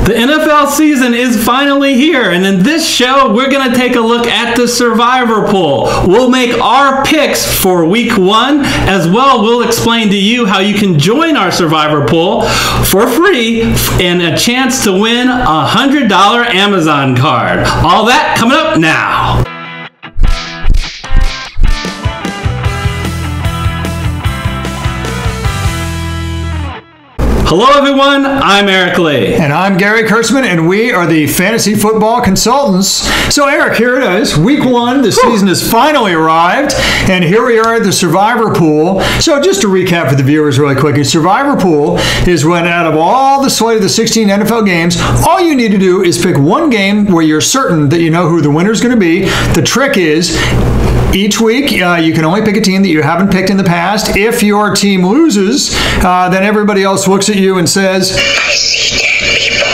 The NFL season is finally here, and in this show, we're going to take a look at the Survivor Pool. We'll make our picks for Week 1. As well, we'll explain to you how you can join our Survivor Pool for free and a chance to win a $100 Amazon card. All that coming up now. Hello everyone, I'm Eric Lee. And I'm Gary Kurtzman, and we are the Fantasy Football Consultants. So Eric, here it is, Week 1, the season has finally arrived, and here we are at the Survivor Pool. So just to recap for the viewers really quickly, Survivor Pool is when out of all the slate of the 16 NFL games, all you need to do is pick one game where you're certain that you know who the winner is going to be. The trick is, each week, you can only pick a team that you haven't picked in the past. If your team loses, then everybody else looks at you and says, "I see dead people."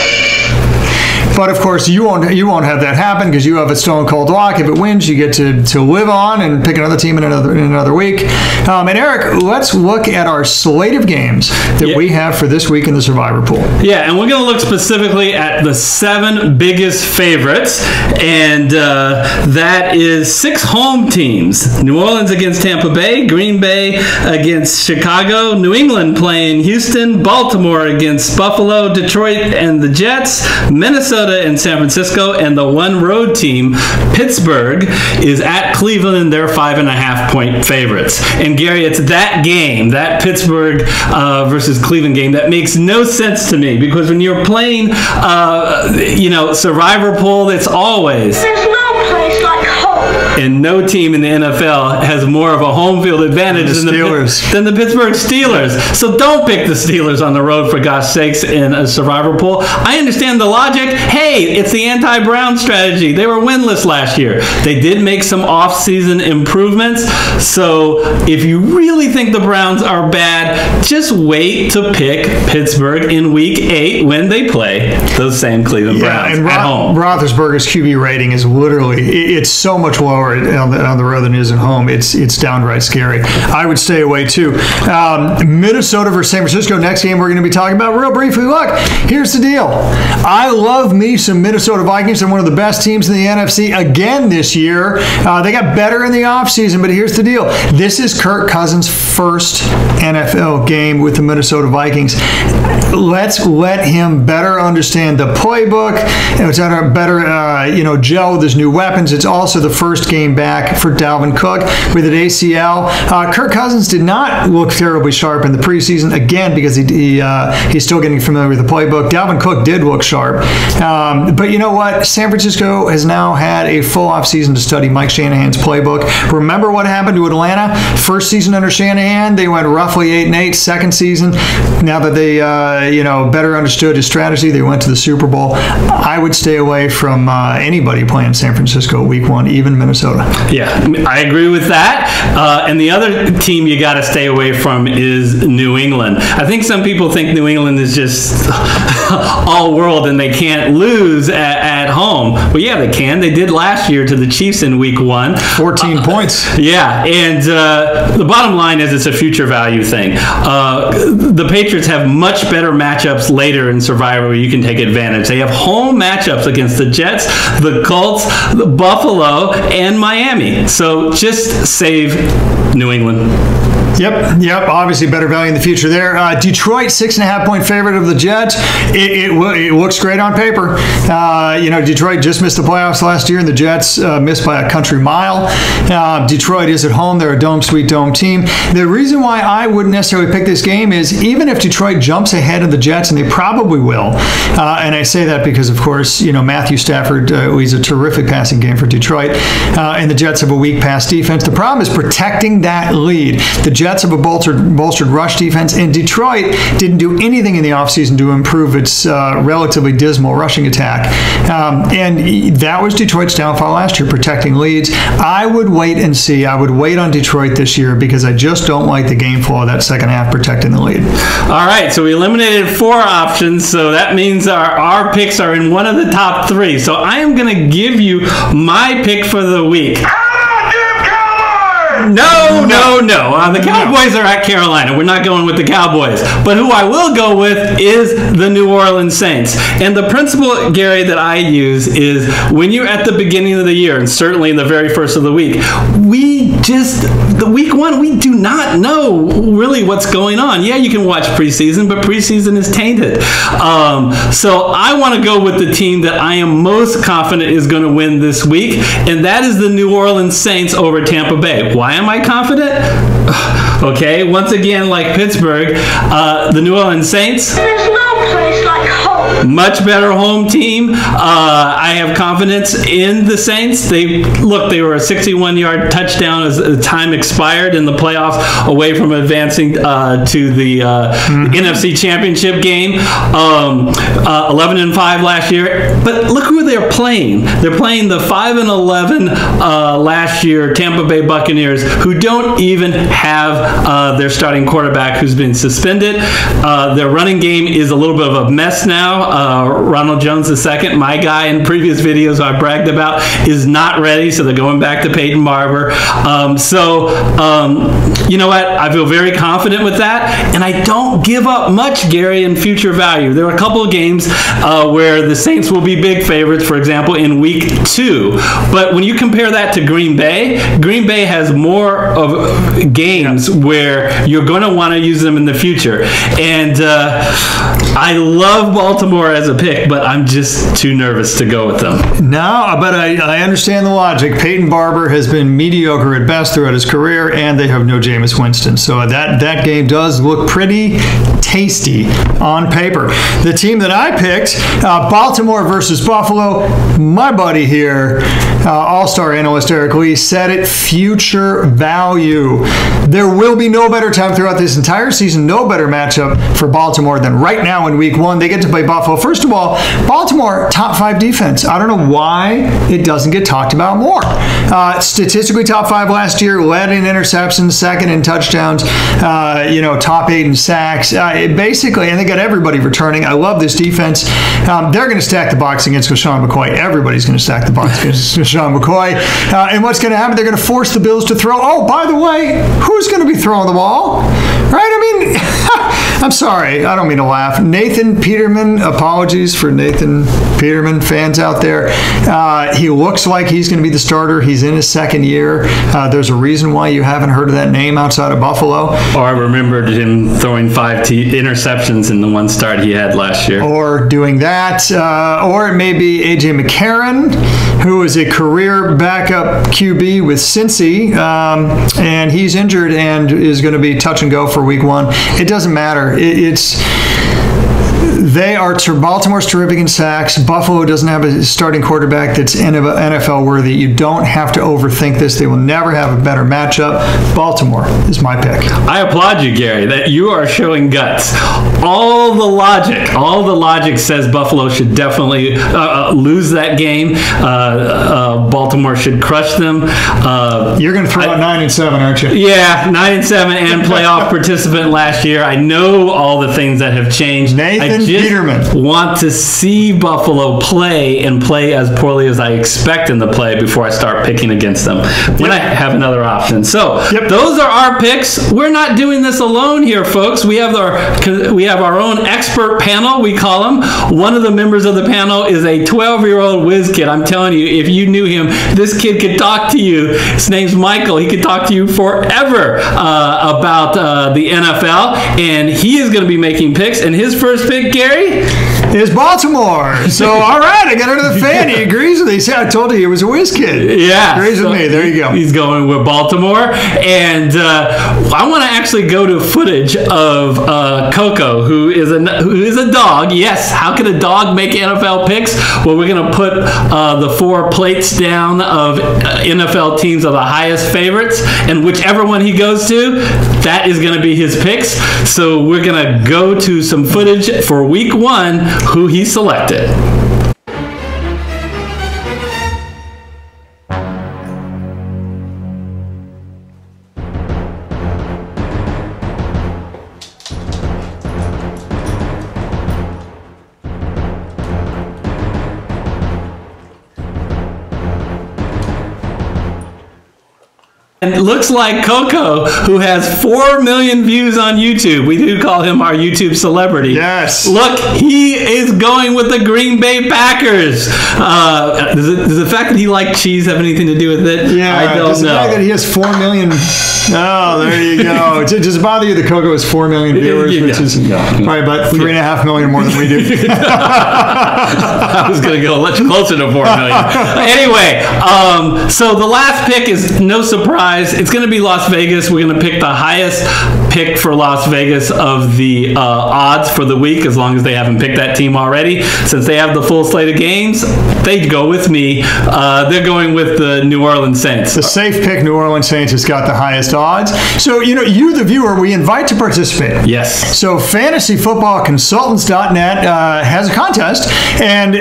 But of course, you won't have that happen because you have a stone cold lock. If it wins, you get to live on and pick another team in another week. And Eric, let's look at our slate of games that we have for this week in the Survivor Pool. Yeah, and we're going to look specifically at the 7 biggest favorites, and that is 6 home teams. New Orleans against Tampa Bay, Green Bay against Chicago, New England playing Houston, Baltimore against Buffalo, Detroit and the Jets, Minnesota and San Francisco, and the one road team, Pittsburgh, is at Cleveland. They're 5.5-point favorites. And Gary, it's that game, that Pittsburgh versus Cleveland game, that makes no sense to me, because when you're playing, Survivor Pool, it's always. There's no place like home. And no team in the NFL has more of a home field advantage than the Pittsburgh Steelers. So don't pick the Steelers on the road, for gosh sakes, in a Survivor Pool. I understand the logic. Hey, it's the anti-Brown strategy. They were winless last year. They did make some off-season improvements. So if you really think the Browns are bad, just wait to pick Pittsburgh in Week 8 when they play those same Cleveland Browns at home. Roethlisberger's QB rating is literally, it's so much lower on the road than it is at home. It's downright scary. I would stay away too. Minnesota versus San Francisco, next game we're going to be talking about real briefly. Look, here's the deal. I love me some Minnesota Vikings. They're one of the best teams in the NFC again this year. They got better in the offseason, but here's the deal. This is Kirk Cousins' first NFL game with the Minnesota Vikings. Let's let him better understand the playbook. It's better, gel with his new weapons. It's also the first game back for Dalvin Cook with an ACL. Kirk Cousins did not look terribly sharp in the preseason, again, because he's still getting familiar with the playbook. Dalvin Cook did look sharp. But you know what? San Francisco has now had a full offseason to study Mike Shanahan's playbook. Remember what happened to Atlanta? First season under Shanahan, they went roughly 8-8. Second season, now that they better understood his strategy, they went to the Super Bowl. I would stay away from anybody playing San Francisco Week 1, even Minnesota. Yeah, I agree with that. And the other team you got to stay away from is New England. I think some people think New England is just all world and they can't lose at home. Well, yeah, they can. They did last year to the Chiefs in Week 1. 14 points. Yeah, and the bottom line is it's a future value thing. The Patriots have much better matchups later in Survivor where you can take advantage. They have home matchups against the Jets, the Colts, the Buffalo, and Miami. So just save New England. Yep. Obviously, better value in the future there. Detroit, 6.5-point favorite of the Jets. It looks great on paper. Detroit just missed the playoffs last year, and the Jets missed by a country mile. Detroit is at home. They're a dome, sweet dome team. The reason why I wouldn't necessarily pick this game is even if Detroit jumps ahead of the Jets, and they probably will, and I say that because, of course, Matthew Stafford leads a terrific passing game for Detroit, and the Jets have a weak pass defense. The problem is protecting that lead. The Jets have a bolstered rush defense, and Detroit didn't do anything in the offseason to improve its relatively dismal rushing attack. And that was Detroit's downfall last year, protecting leads. I would wait and see. I would wait on Detroit this year because I just don't like the game flow of that second half protecting the lead. All right, so we eliminated 4 options, so that means our picks are in one of the top 3. So I am going to give you my pick for the week. No. The Cowboys are at Carolina. We're not going with the Cowboys. But who I will go with is the New Orleans Saints. And the principle, Gary, that I use is when you're at the beginning of the year, and certainly in the very first of the week, the week one, we do not know really what's going on. Yeah, you can watch preseason, but preseason is tainted. So I want to go with the team that I am most confident is going to win this week, and that is the New Orleans Saints over Tampa Bay. Why am I confident? Okay, once again, like Pittsburgh, the New Orleans Saints. There's no place like home. Much better home team. I have confidence in the Saints. They were a 61-yard touchdown as the time expired in the playoffs, away from advancing to the NFC Championship game. 11-5 last year. But look who they're playing. They're playing the 5-11 last year Tampa Bay Buccaneers, who don't even have their starting quarterback, who's been suspended. Their running game is a little bit of a mess now. Ronald Jones II, my guy in previous videos I bragged about, is not ready, so they're going back to Peyton Barber. You know what? I feel very confident with that, and I don't give up much, Gary, in future value. There are a couple of games where the Saints will be big favorites, for example, in week 2. But when you compare that to Green Bay has more of games where you're going to want to use them in the future. And I love Baltimore as a pick, but I'm just too nervous to go with them. No, but I understand the logic. Peyton Barber has been mediocre at best throughout his career, and they have no Jameis Winston. So that game does look pretty tasty on paper. The team that I picked, Baltimore versus Buffalo, my buddy here, all-star analyst Eric Lee, said it, future value. There will be no better time throughout this entire season, no better matchup for Baltimore than right now in week 1. They get to play Buffalo. First of all, Baltimore, top 5 defense. I don't know why it doesn't get talked about more. Statistically top 5 last year, led in interceptions, second in touchdowns, top 8 in sacks. Basically, and they got everybody returning. I love this defense. They're going to stack the box against LaShawn McCoy. Everybody's going to stack the box against LaShawn McCoy. And what's going to happen? They're going to force the Bills to throw. Oh, by the way, who's going to be throwing the ball? Right? I mean, I'm sorry. I don't mean to laugh. Nathan Peterman, apologies for Nathan Peterman fans out there. He looks like he's going to be the starter. He's in his second year. There's a reason why you haven't heard of that name outside of Buffalo. Or I remembered him throwing 5 interceptions in the one start he had last year. Or doing that. Or it may be A.J. McCarron, who is a career backup QB with Cincy, and he's injured and is going to be touch and go for week 1. It doesn't matter. Baltimore's terrific in sacks. Buffalo doesn't have a starting quarterback that's NFL worthy. You don't have to overthink this. They will never have a better matchup. Baltimore is my pick. I applaud you, Gary, that you are showing guts. All the logic says Buffalo should definitely lose that game. Baltimore should crush them. You're going to throw out 9-7, aren't you? Yeah, 9-7 and playoff participant last year. I know all the things that have changed. Nathan Peterman. Want to see Buffalo play and play as poorly as I expect them to play before I start picking against them when I have another option. So those are our picks. We're not doing this alone here, folks. We have our own expert panel, we call them. One of the members of the panel is a 12-year-old whiz kid. I'm telling you, if you knew him, this kid could talk to you. His name's Michael. He could talk to you forever about the NFL, and he is going to be making picks. And his first pick, Gary, is Baltimore. So, all right, I got another fan. He agrees with me. See, I told you he was a whiz kid. Yeah. He agrees with me. There you go. He's going with Baltimore. And I want to actually go to footage of Coco, who is a dog. Yes, how can a dog make NFL picks? Well, we're going to put the 4 plates down of NFL teams of the highest favorites, and whichever one he goes to, that is going to be his picks. So we're going to go to some footage for week 1, who he selected. And it looks like Coco, who has 4 million views on YouTube. We do call him our YouTube celebrity. Yes. Look, he is going with the Green Bay Packers. Does the fact that he liked cheese have anything to do with it? Yeah, I don't does know. the fact that he has 4 million... Oh, there you go. Does it bother you that Coco has 4 million viewers, which is probably about 3.5 million more than we do? I was going to go much closer to 4 million. Anyway, so the last pick is no surprise. It's going to be Las Vegas. We're going to pick the highest pick for Las Vegas of the odds for the week, as long as they haven't picked that team already. Since they have the full slate of games, they'd go with me. They're going with the New Orleans Saints. The safe pick, New Orleans Saints, has got the highest odds. So, you, the viewer, we invite to participate. Yes. So, fantasyfootballconsultants.net has a contest. And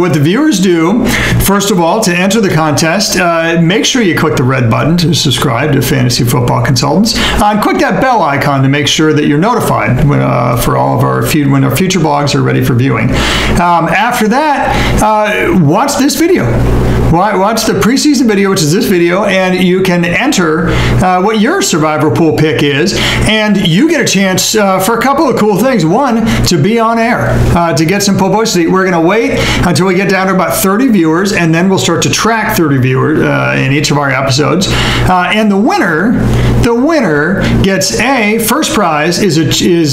what the viewers do, first of all, to enter the contest, make sure you click the red button to subscribe to Fantasy Football Consultants. And click that bell icon to make sure that you're notified for all of our when our future blogs are ready for viewing. After that, watch this video. Watch the preseason video, which is this video, and you can enter what your survivor pool pick is, and you get a chance for a couple of cool things. One, to be on air, to get some publicity. We're going to wait until we get down to about 30 viewers, and then we'll start to track 30 viewers in each of our episodes. And the winner gets first prize is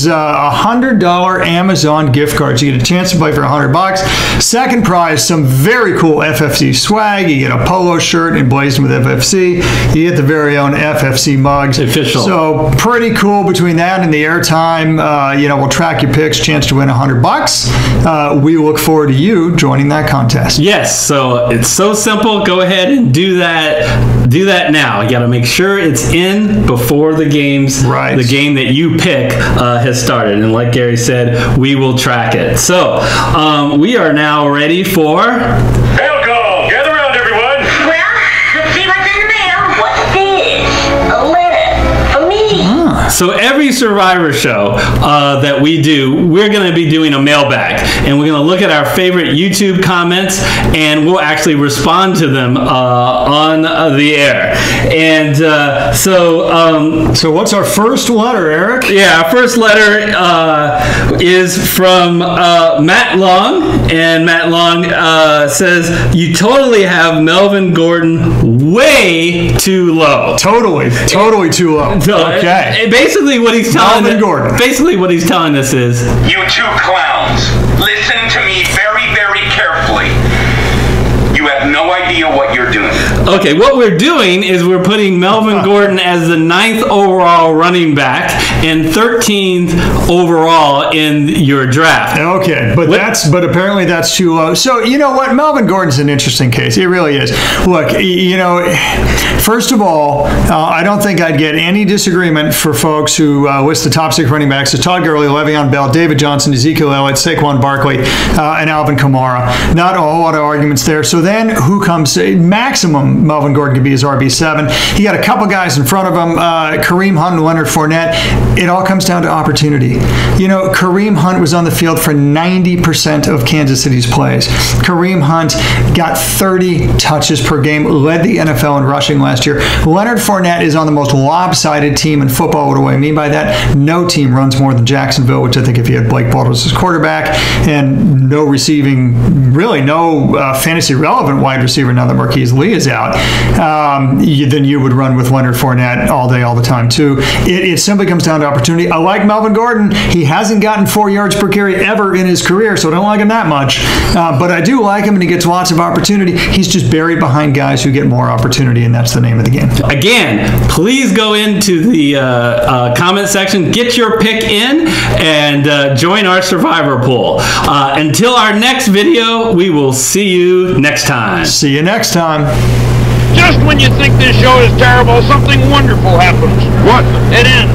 a $100 Amazon gift card. So you get a chance to play for $100. Second prize, some very cool FFC swag. You get a polo shirt emblazoned with FFC. You get the very own FFC mugs. Official. So pretty cool between that and the airtime. We'll track your picks, chance to win $100. We look forward to you joining that contest. Yes, so it's so simple. Go ahead and do that. Do that now. You got to make sure it's in before the games. Right. The game that you pick has started, and like Gary said, we will track it. So we are now ready for Mail call. Gather around, everyone. Well, let's see what's in the mail. What's this? A letter for me. So every Survivor show that we do, we're going to be doing a mailbag, and we're going to look at our favorite YouTube comments, and we'll actually respond to them on the air. And So what's our first letter, Eric? yeah, our first letter is from Matt Long, and Matt Long says, "You totally have Melvin Gordon way too low." Totally too low. Okay. Basically, what he's telling Melvin Gordon. Basically, what he's telling us is, You two clowns, listen to me very, very carefully. You have no idea what you're doing. okay, what we're doing is we're putting Melvin Gordon as the 9th overall running back and 13th overall in your draft. Okay, but apparently that's too low. So you know what, Melvin Gordon's an interesting case. It really is. Look, first of all, I don't think I'd get any disagreement for folks who list the top 6 running backs as Todd Gurley, Le'Veon Bell, David Johnson, Ezekiel Elliott, Saquon Barkley, and Alvin Kamara. Not a whole lot of arguments there. So then who comes maximum Melvin Gordon could be his RB7. He got a couple guys in front of him, Kareem Hunt and Leonard Fournette. It all comes down to opportunity. Kareem Hunt was on the field for 90% of Kansas City's plays. Kareem Hunt got 30 touches per game, led the NFL in rushing last year. Leonard Fournette is on the most lopsided team in football. What do I mean by that? No team runs more than Jacksonville, which I think if you had Blake Bortles as quarterback and no receiving, really no fantasy relevant wide receiver now that Marquise Lee is out, then you would run with Leonard Fournette all day, all the time too. It simply comes down to opportunity. I like Melvin Gordon. He hasn't gotten 4 yards per carry ever in his career, so I don't like him that much. But I do like him, and he gets lots of opportunity. He's just buried behind guys who get more opportunity, and that's the name of the game. Again, please go into the comment section, get your pick in, and join our Survivor pool. Until our next video, we will see you next time. See you next time. Just when you think this show is terrible, something wonderful happens. What? It ends.